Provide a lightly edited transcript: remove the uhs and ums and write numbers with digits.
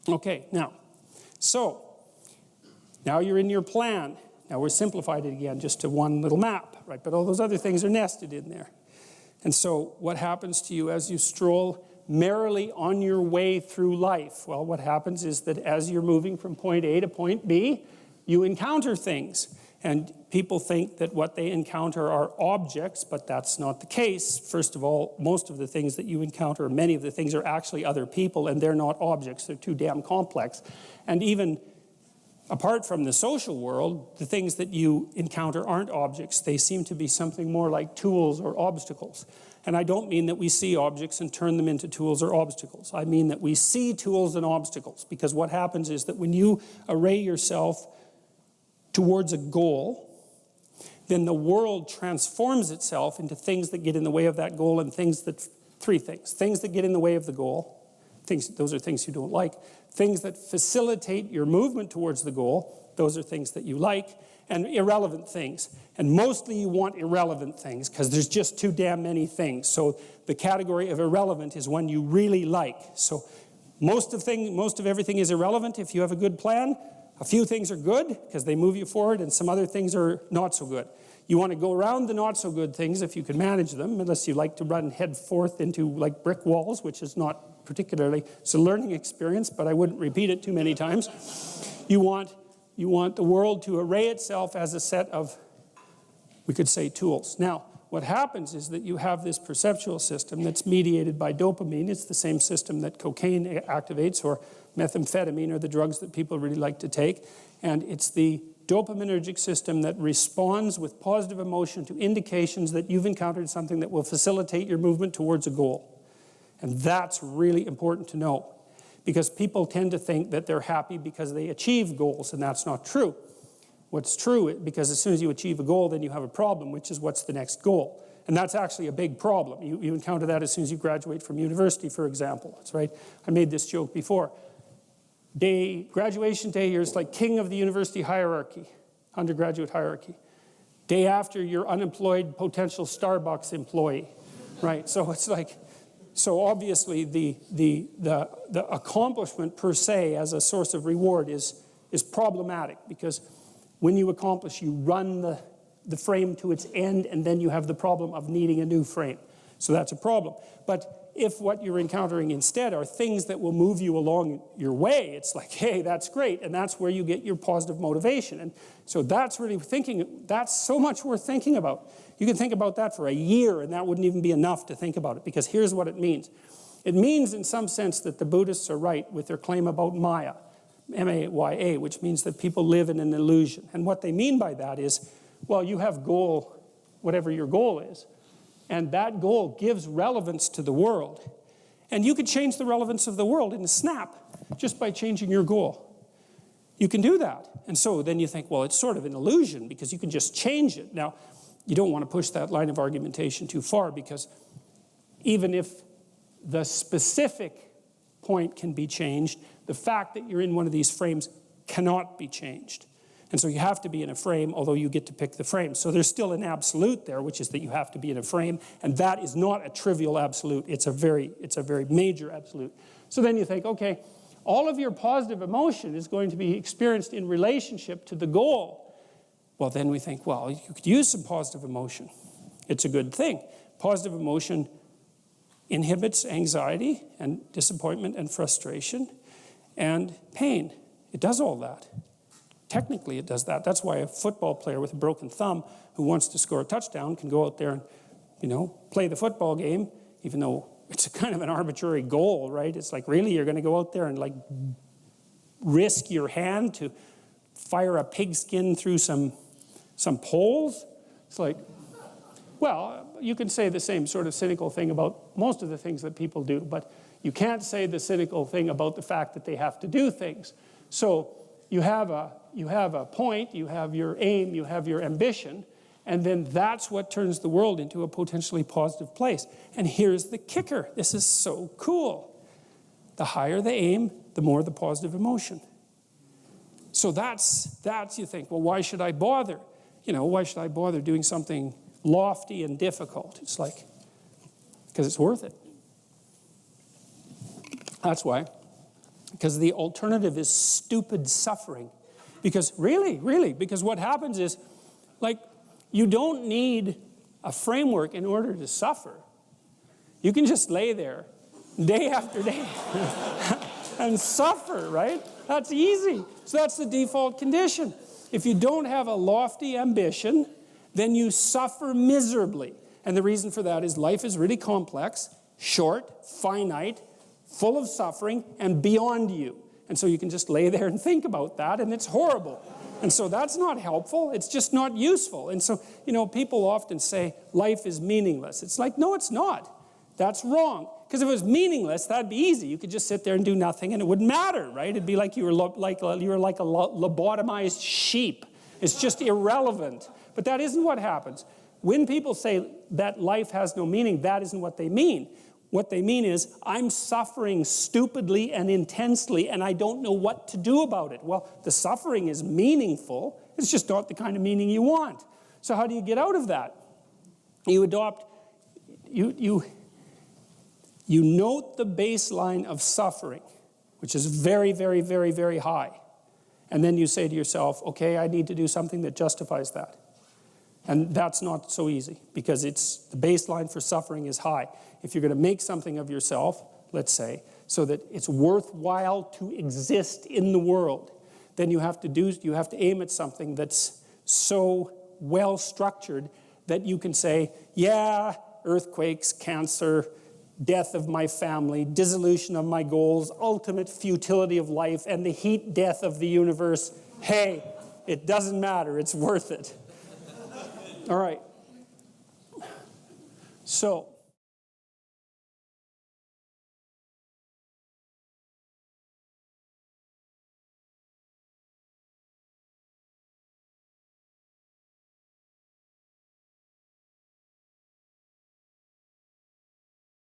Okay, now you're in your plan. Now we're simplified it again just to one little map, right? But all those other things are nested in there. And so what happens to you as you stroll merrily on your way through life? Well, what happens is that as you're moving from point A to point B, you encounter things. And people think that what they encounter are objects, but that's not the case. First of all, most of the things that you encounter, many of the things are actually other people, and they're not objects. They're too damn complex. And even apart from the social world, the things that you encounter aren't objects. They seem to be something more like tools or obstacles. And I don't mean that we see objects and turn them into tools or obstacles. I mean that we see tools and obstacles, because what happens is that when you array yourself towards a goal, then the world transforms itself into things that get in the way of that goal, and three things. Things that get in the way of the goal. Those are things you don't like. Things that facilitate your movement towards the goal. Those are things that you like. And irrelevant things. And mostly you want irrelevant things, because there's just too damn many things. So the category of irrelevant is one you really like. So most of everything is irrelevant if you have a good plan. A few things are good because they move you forward, and some other things are not so good. You want to go around the not so good things if you can manage them, unless you like to run head forth into like brick walls, which is not particularly, it's a learning experience, but I wouldn't repeat it too many times. You want the world to array itself as a set of, we could say, tools. Now, what happens is that you have this perceptual system that's mediated by dopamine. It's the same system that cocaine activates, or methamphetamine, or the drugs that people really like to take. And it's the dopaminergic system that responds with positive emotion to indications that you've encountered something that will facilitate your movement towards a goal. And that's really important to know, because people tend to think that they're happy because they achieve goals, and that's not true. What's true, because as soon as you achieve a goal, then you have a problem, which is what's the next goal. And that's actually a big problem. You encounter that as soon as you graduate from university, for example. That's right. I made this joke before. Graduation day, you're like king of the university hierarchy, undergraduate hierarchy. Day after, you're unemployed potential Starbucks employee, right? So it's like, so obviously the accomplishment per se as a source of reward is problematic, because when you accomplish, you run the frame to its end, and then you have the problem of needing a new frame. So that's a problem. But if what you're encountering instead are things that will move you along your way, it's like, hey, that's great, and that's where you get your positive motivation. And so that's really that's so much worth thinking about. You can think about that for a year, and that wouldn't even be enough to think about it, because here's what it means. It means, in some sense, that the Buddhists are right with their claim about Maya, M-A-Y-A, which means that people live in an illusion. And what they mean by that is, well, you have goal, whatever your goal is, and that goal gives relevance to the world. And you could change the relevance of the world in a snap just by changing your goal. You can do that. And so then you think, well, it's sort of an illusion because you can just change it. Now, you don't want to push that line of argumentation too far, because even if the specific point can be changed, the fact that you're in one of these frames cannot be changed. And so you have to be in a frame, although you get to pick the frame. So there's still an absolute there, which is that you have to be in a frame, and that is not a trivial absolute. It's a very major absolute. So then you think, okay, all of your positive emotion is going to be experienced in relationship to the goal. Well, then we think, well, you could use some positive emotion. It's a good thing. Positive emotion inhibits anxiety and disappointment and frustration and pain. It does all that. Technically, it does that. That's why a football player with a broken thumb who wants to score a touchdown can go out there and, play the football game, even though it's a kind of an arbitrary goal, right? It's like, really, you're going to go out there and like risk your hand to fire a pigskin through some poles? It's like, well, you can say the same sort of cynical thing about most of the things that people do, but you can't say the cynical thing about the fact that they have to do things. So you have a point, you have your aim, you have your ambition, and then that's what turns the world into a potentially positive place. And here's the kicker. This is so cool. The higher the aim, the more the positive emotion. So that's you think, well, why should I bother? Why should I bother doing something lofty and difficult? It's like, because it's worth it. That's why Because the alternative is stupid suffering. Because really, because what happens is, like, you don't need a framework in order to suffer. You can just lay there day after day and suffer, right? That's easy. So that's the default condition. If you don't have a lofty ambition, then you suffer miserably. And the reason for that is life is really complex, short, finite, full of suffering, and beyond you. And so you can just lay there and think about that, and it's horrible. And so that's not helpful. It's just not useful. And so, people often say life is meaningless. It's like, no, it's not. That's wrong. Because if it was meaningless, that'd be easy. You could just sit there and do nothing, and it wouldn't matter, right? It'd be like you were like a lobotomized sheep. It's just irrelevant. But that isn't what happens. When people say that life has no meaning, that isn't what they mean. What they mean is, I'm suffering stupidly and intensely, and I don't know what to do about it. Well, the suffering is meaningful. It's just not the kind of meaning you want. So how do you get out of that? You note the baseline of suffering, which is very, very, very, very high. And then you say to yourself, okay, I need to do something that justifies that. And that's not so easy, because the baseline for suffering is high. If you're going to make something of yourself, let's say, so that it's worthwhile to exist in the world, then you have to aim at something that's so well structured that you can say, yeah, earthquakes, cancer, death of my family, dissolution of my goals, ultimate futility of life, and the heat death of the universe. Hey, it doesn't matter, it's worth it. All right. So